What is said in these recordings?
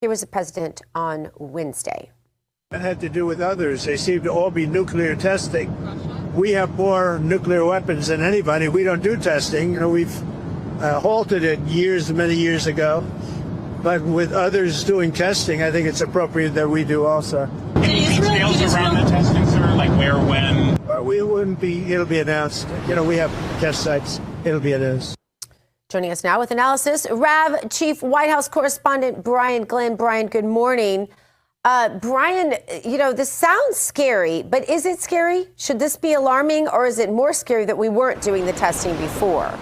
Here was the president on Wednesday. It had to do with others. They seem to all be nuclear testing. We have more nuclear weapons than anybody. We don't do testing. We've halted it many years ago. But with others doing testing, I think it's appropriate that we do also. Any details around the testing, sir? Like where, when? We wouldn't be, it'll be announced. We have test sites. It'll be announced. Joining us now with analysis, RAV Chief White House Correspondent Brian Glenn. Brian, good morning. Brian, this sounds scary, but is it scary? Should this be alarming, or is it more scary that we weren't doing the testing before?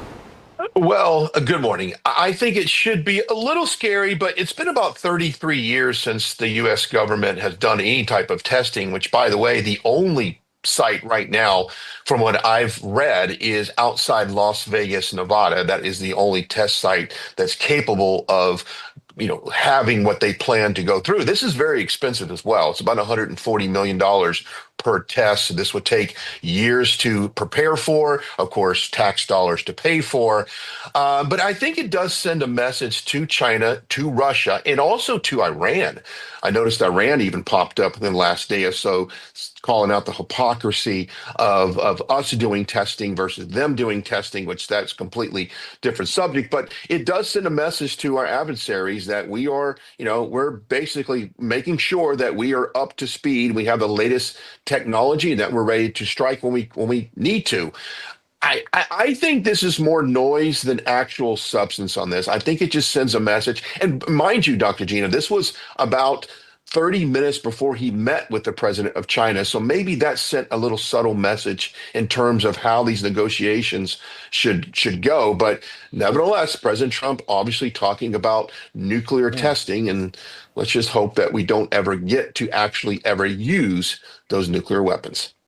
Well, good morning. I think it should be a little scary, but it's been about 33 years since the U.S. government has done any type of testing, which, by the way, the only site right now, from what I've read, is outside Las Vegas, Nevada. That is the only test site that's capable of having what they plan to go through. This is very expensive as well. It's about $140 million per test. So this would take years to prepare for, of course, tax dollars to pay for. But I think it does send a message to China, to Russia, and also to Iran. I noticed Iran even popped up in the last day or so, calling out the hypocrisy of us doing testing versus them doing testing, which that's completely different subject. But it does send a message to our adversaries that we are, we're basically making sure that we are up to speed. We have the latest technology and that we're ready to strike when we need to. I think this is more noise than actual substance on this. I think it just sends a message. And mind you, Dr. Gina, this was about 30 minutes before he met with the president of China. So maybe that sent a little subtle message in terms of how these negotiations should go. But nevertheless, President Trump obviously talking about nuclear testing, and let's just hope that we don't ever get to actually ever use those nuclear weapons.